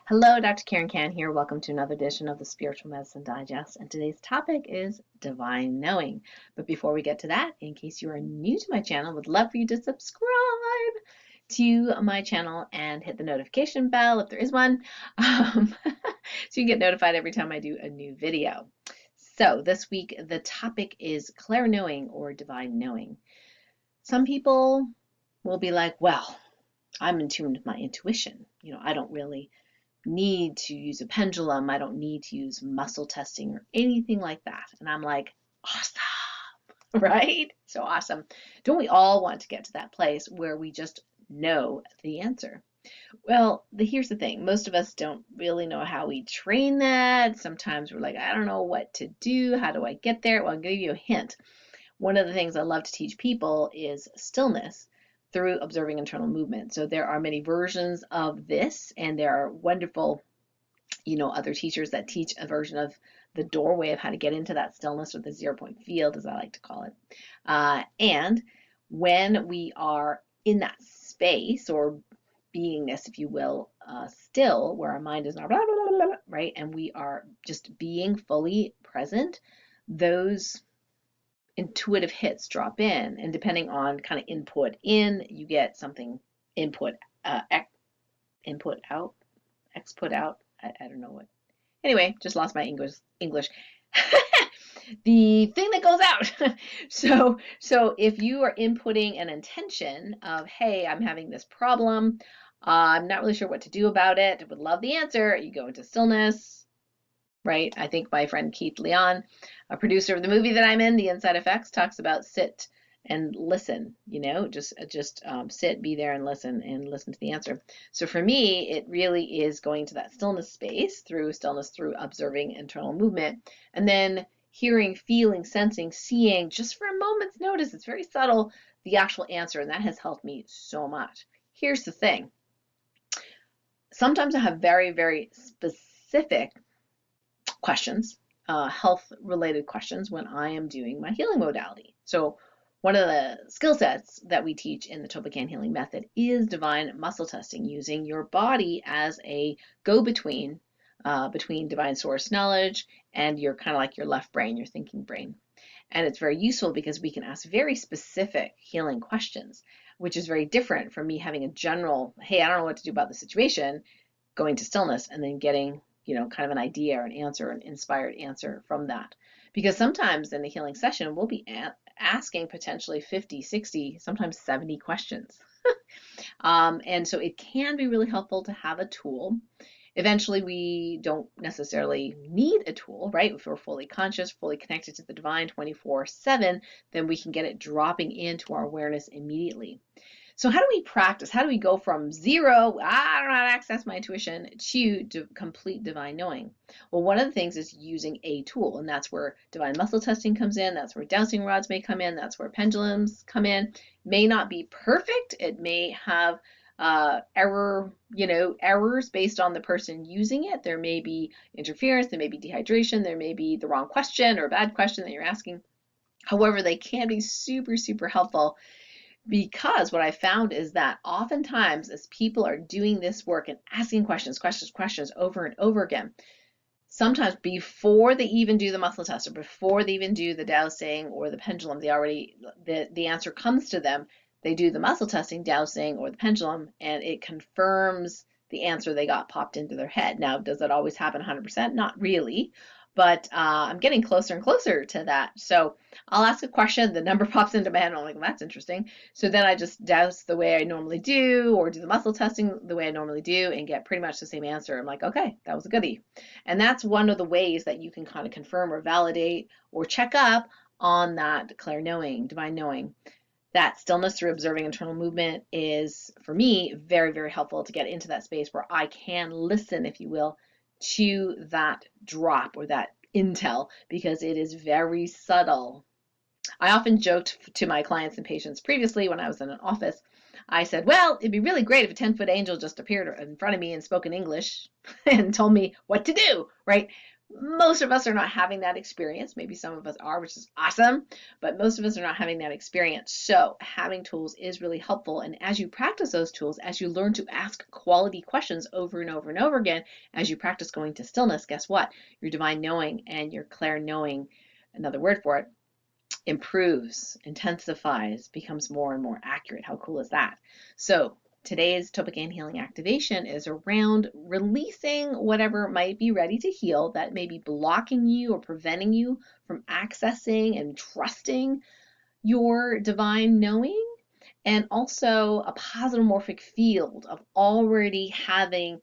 Hello, Dr. 𝗟𝗜𝗢𝗢 here. Welcome to another edition of the Spiritual Medicine Digest. And today's topic is divine knowing. But before we get to that, in case you are new to my channel, I would love for you to subscribe to my channel and hit the notification bell if there is one, so you get notified every time I do a new video. So this week, the topic is clair-knowing or divine knowing. Some people will be like, well, I'm in tune with my intuition. I don't really need to use a pendulum. I don't need to use muscle testing or anything like that. And I'm like, awesome, right? So awesome. Don't we all want to get to that place where we just know the answer? Well, here's the thing. Most of us don't really know how we train that. Sometimes we're like, I don't know what to do. How do I get there? Well, I'll give you a hint. One of the things I love to teach people is stillness through observing internal movement. So there are many versions of this, and there are wonderful, other teachers that teach a version of the doorway of how to get into that stillness, or the 0-point field, as I like to call it. And when we are in that space or beingness, if you will, still, where our mind is not blah, blah, blah, blah, right, and we are just being fully present, those intuitive hits drop in, and depending on kind of input in, you get something input input out, exput out. I don't know what. Anyway, just lost my English. The thing that goes out. So if you are inputting an intention of, hey, I'm having this problem, I'm not really sure what to do about it, I would love the answer, you go into stillness. Right? I think my friend Keith Leon, a producer of the movie that I'm in, The Inside Effects, talks about sit and listen, just sit, be there and listen to the answer. So for me, it really is going to that stillness space through observing internal movement, and then hearing, feeling, sensing, seeing, just for a moment's notice, it's very subtle, the actual answer, and that has helped me so much. Here's the thing. Sometimes I have very, very specific questions, health-related questions when I am doing my healing modality. So one of the skill sets that we teach in the 𝗟𝗏𝗡 healing method is divine muscle testing, using your body as a go-between between divine source knowledge and your kind of like your left brain, your thinking brain. And it's very useful because we can ask very specific healing questions, which is very different from me having a general, hey, I don't know what to do about the situation, going to stillness and then getting kind of an idea or an answer, an inspired answer from that. Because sometimes in the healing session, we'll be asking potentially 50, 60, sometimes 70 questions. And so it can be really helpful to have a tool. Eventually, we don't necessarily need a tool, right? If we're fully conscious, fully connected to the divine 24/7, then we can get it dropping into our awareness immediately. So how do we practice? How do we go from zero, I don't know how to access my intuition, to complete divine knowing? Well, one of the things is using a tool, and that's where divine muscle testing comes in. That's where dowsing rods may come in. That's where pendulums come in. It may not be perfect. It may have errors based on the person using it. There may be interference. There may be dehydration. There may be the wrong question or a bad question that you're asking. However, they can be super, super helpful. Because what I found is that oftentimes as people are doing this work and asking questions over and over again, sometimes before they even do the muscle test or before they even do the dowsing or the pendulum, the answer comes to them. They do the muscle testing, dowsing, or the pendulum, and it confirms the answer they got popped into their head. Now, does that always happen 100%? Not really. But I'm getting closer and closer to that. So I'll ask a question, the number pops into my head, and I'm like, well, that's interesting. So then I just douse the way I normally do, or do the muscle testing the way I normally do, and get pretty much the same answer. I'm like, okay, that was a goodie. And that's one of the ways that you can kind of confirm or validate or check up on that clair-knowing, divine knowing. That stillness through observing internal movement is, for me, very, very helpful to get into that space where I can listen, if you will, to that drop or that intel, because it is very subtle. I often joked to my clients and patients previously when I was in an office. I said, well, it'd be really great if a 10-foot angel just appeared in front of me and spoke in English and told me what to do, right? Most of us are not having that experience. Maybe some of us are, which is awesome, but most of us are not having that experience. So having tools is really helpful. And as you practice those tools, as you learn to ask quality questions over and over and over again, as you practice going to stillness, guess what? Your divine knowing and your clair-knowing, another word for it, improves, intensifies, becomes more and more accurate. How cool is that? So today's 𝗪𝗡𝗡𝗡 healing activation is around releasing whatever might be ready to heal that may be blocking you or preventing you from accessing and trusting your divine knowing, and also a positive morphic field of already having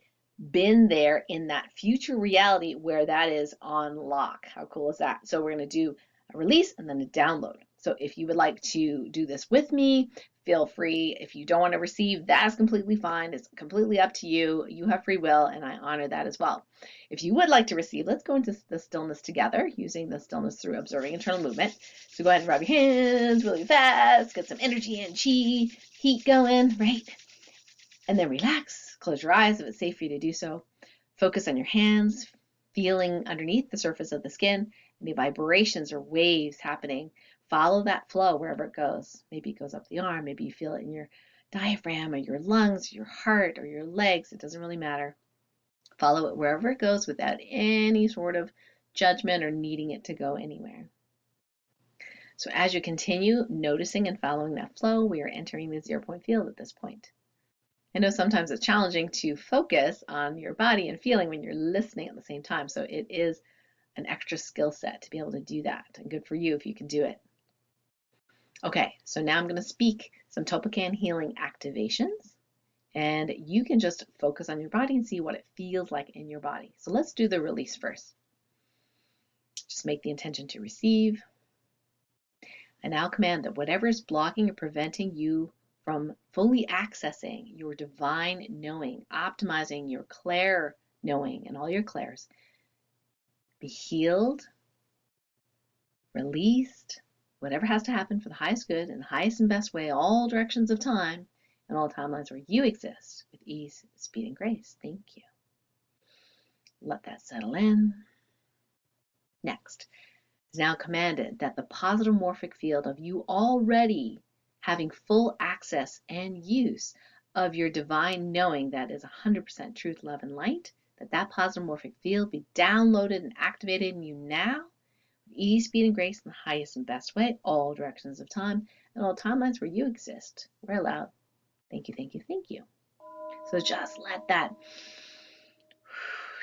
been there in that future reality where that is on lock. How cool is that? So we're going to do a release and then a download. So if you would like to do this with me, feel free. If you don't want to receive, that's completely fine. It's completely up to you. You have free will, and I honor that as well. If you would like to receive, let's go into the stillness together, using the stillness through observing internal movement. So go ahead and rub your hands really fast, get some energy and chi, heat going, right? And then relax, close your eyes if it's safe for you to do so. Focus on your hands, feeling underneath the surface of the skin, any vibrations or waves happening. Follow that flow wherever it goes. Maybe it goes up the arm, maybe you feel it in your diaphragm or your lungs, or your heart, or your legs. It doesn't really matter. Follow it wherever it goes without any sort of judgment or needing it to go anywhere. So as you continue noticing and following that flow, we are entering the 0-point field at this point. I know sometimes it's challenging to focus on your body and feeling when you're listening at the same time. So it is an extra skill set to be able to do that. And good for you if you can do it. Okay, so now I'm going to speak some 𝗪𝗡𝗡𝗡 healing activations. And you can just focus on your body and see what it feels like in your body. So let's do the release first. Just make the intention to receive. I now command that whatever is blocking or preventing you from fully accessing your divine knowing, optimizing your clair-knowing and all your clairs, be healed, released, whatever has to happen for the highest good and the highest and best way, all directions of time and all timelines where you exist with ease, speed, and grace. Thank you. Let that settle in. Next, is now commanded that the positive morphic field of you already having full access and use of your divine knowing that is 100% truth, love, and light, that positive morphic field be downloaded and activated in you now with ease, speed, and grace in the highest and best way, all directions of time and all timelines where you exist. We're allowed. Thank you, thank you, thank you. So just let that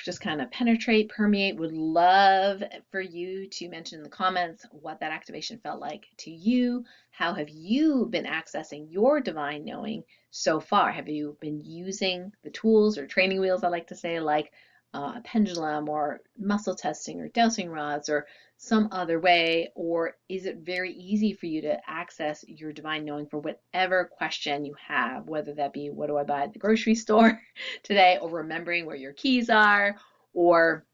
just kind of penetrate, permeate. Would love for you to mention in the comments what that activation felt like to you. How have you been accessing your divine knowing so far? Have you been using the tools or training wheels, I like to say, like a pendulum or muscle testing or dowsing rods or some other way? Or is it very easy for you to access your divine knowing for whatever question you have, whether that be what do I buy at the grocery store today, or remembering where your keys are, or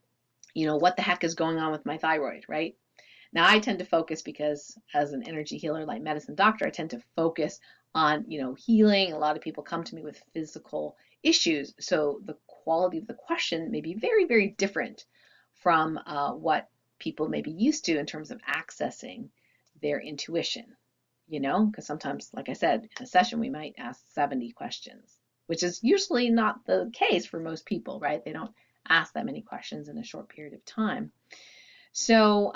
what the heck is going on with my thyroid, right? Now I tend to focus, because as an energy healer, like medicine doctor, I tend to focus on healing. A lot of people come to me with physical issues, so the quality of the question may be very, very different from what people may be used to in terms of accessing their intuition, because sometimes, like I said, in a session we might ask 70 questions, which is usually not the case for most people, right? They don't ask that many questions in a short period of time. So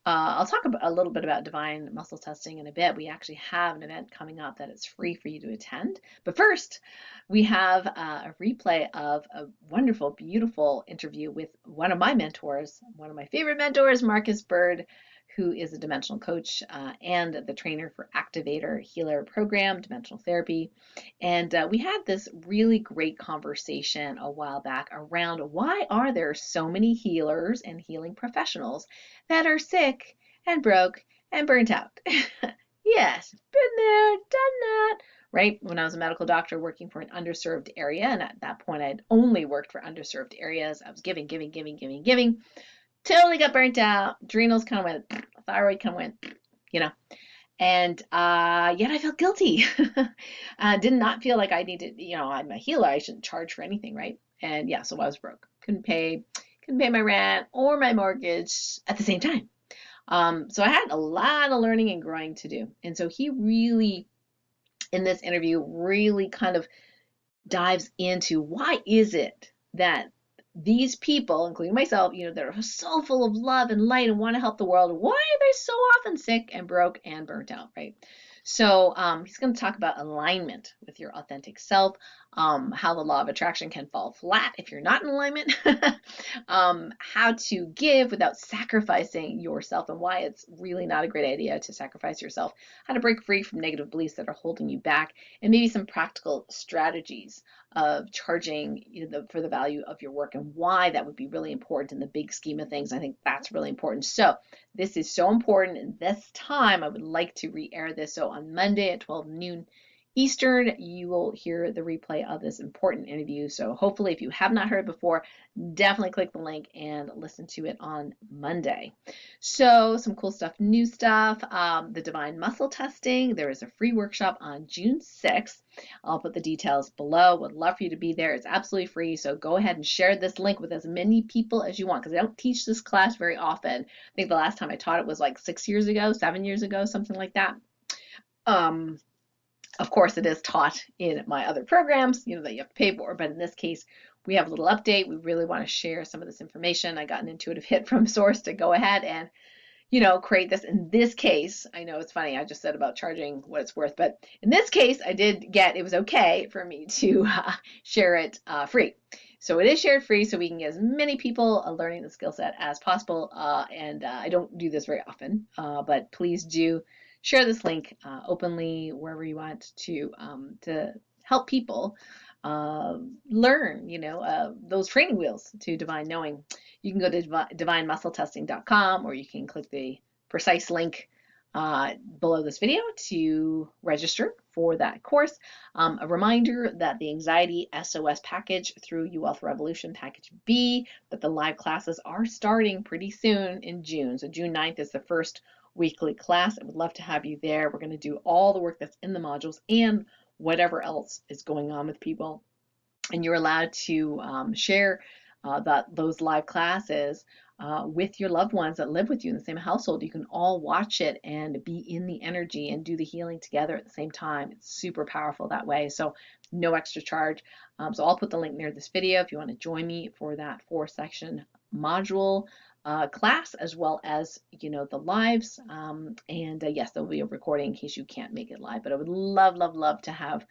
I'll talk a little bit about divine muscle testing in a bit. We actually have an event coming up that is free for you to attend. But first, we have a replay of a wonderful, beautiful interview with one of my mentors, one of my favorite mentors, Marcus Bird, who is a dimensional coach and the trainer for Activator Healer Program, Dimensional Therapy. And we had this really great conversation a while back around why are there so many healers and healing professionals that are sick and broke and burnt out? Yes, been there, done that. Right? When I was a medical doctor working for an underserved area, and at that point I'd only worked for underserved areas, I was giving, totally got burnt out, adrenals kind of went, thyroid kind of went, and yet I felt guilty. Did not feel like I needed, I'm a healer, I shouldn't charge for anything, right? And yeah, so I was broke, couldn't pay, can pay my rent or my mortgage at the same time. So I had a lot of learning and growing to do. And so he really, in this interview, really kind of dives into why is it that these people, including myself, that are so full of love and light and want to help the world, why are they so often sick and broke and burnt out, right? So he's going to talk about alignment with your authentic self, how the law of attraction can fall flat if you're not in alignment, how to give without sacrificing yourself and why it's really not a great idea to sacrifice yourself, how to break free from negative beliefs that are holding you back, and maybe some practical strategies of charging for the value of your work and why that would be really important in the big scheme of things. I think that's really important. So this is so important. And this time I would like to re-air this. So on Monday at 12 noon Eastern, you will hear the replay of this important interview. So hopefully if you have not heard it before, definitely click the link and listen to it on Monday. So some cool stuff, new stuff, the divine muscle testing. There is a free workshop on June 6th. I'll put the details below. Would love for you to be there. It's absolutely free. So go ahead and share this link with as many people as you want, because I don't teach this class very often. I think the last time I taught it was like 7 years ago, something like that. Of course, it is taught in my other programs, that you have to pay for, but in this case, we have a little update. We really want to share some of this information. I got an intuitive hit from Source to go ahead and, create this. In this case, I know it's funny, I just said about charging what it's worth, but in this case, it was okay for me to share it free. So it is shared free so we can get as many people learning the skill set as possible. And I don't do this very often, but please do share this link openly wherever you want to help people learn, those training wheels to divine knowing. You can go to divinemuscletesting.com, or you can click the precise link below this video to register for that course. A reminder that the Anxiety SOS package through UWealth Revolution Package B, that the live classes are starting pretty soon in June. So June 9th is the first weekly class. I would love to have you there. We're going to do all the work that's in the modules and whatever else is going on with people. And you're allowed to share those live classes with your loved ones that live with you in the same household. You can all watch it and be in the energy and do the healing together at the same time. It's super powerful that way. So no extra charge. So I'll put the link near this video if you want to join me for that 4-section module class, as well as the lives. Yes, there'll be a recording in case you can't make it live, but I would love to have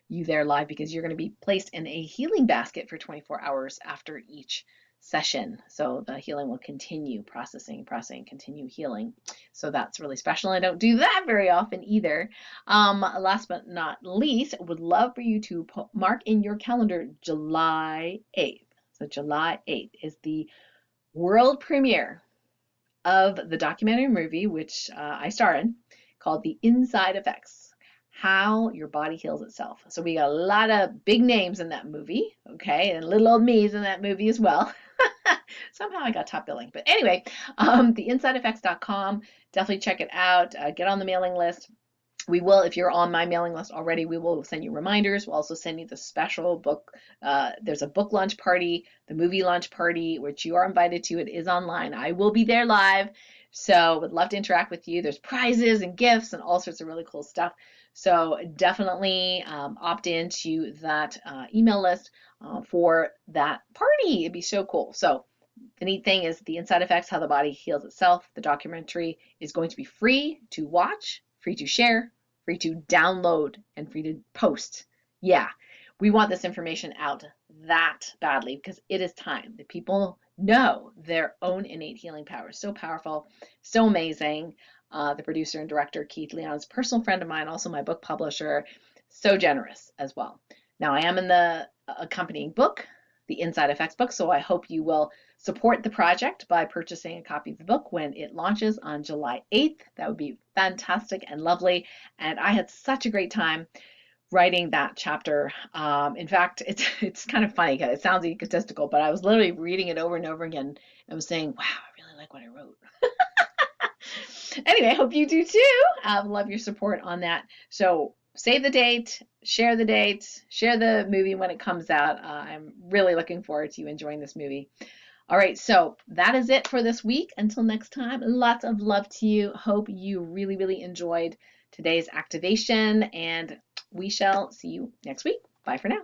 you there live, because you're going to be placed in a healing basket for 24 hours after each session. So the healing will continue, processing, continue healing. So that's really special. I don't do that very often either. Last but not least, I would love for you to mark in your calendar July 8th. So July 8th is the world premiere of the documentary movie, which I star in, called The Inside Effects: How Your Body Heals Itself. So we got a lot of big names in that movie, okay, and little old me's in that movie as well. Somehow I got top billing. But anyway, theinsideeffects.com, definitely check it out. Get on the mailing list. We will, if you're on my mailing list already, we will send you reminders. We'll also send you the special book. There's a book launch party, the movie launch party, which you are invited to. It is online. I will be there live. So would love to interact with you. There's prizes and gifts and all sorts of really cool stuff. So definitely opt into that email list for that party. It'd be so cool. So the neat thing is The Inside Effects: How the Body Heals Itself. The documentary is going to be free to watch, free to share, free to download, and free to post. Yeah, we want this information out that badly, because it is time that people know their own innate healing power. So powerful, so amazing. The producer and director, Keith Leon, is a personal friend of mine, also my book publisher, so generous as well. Now, I am in the accompanying book, the Inside Effects book, so I hope you will support the project by purchasing a copy of the book when it launches on July 8th. That would be fantastic and lovely. And I had such a great time writing that chapter. In fact, it's kind of funny because it sounds egotistical, but I was literally reading it over and over again and was saying, wow, I really like what I wrote. Anyway, I hope you do too. Love your support on that. So save the date, share the movie when it comes out. I'm really looking forward to you enjoying this movie. All right, so that is it for this week. Until next time, lots of love to you. Hope you really, really enjoyed today's activation, and we shall see you next week. Bye for now.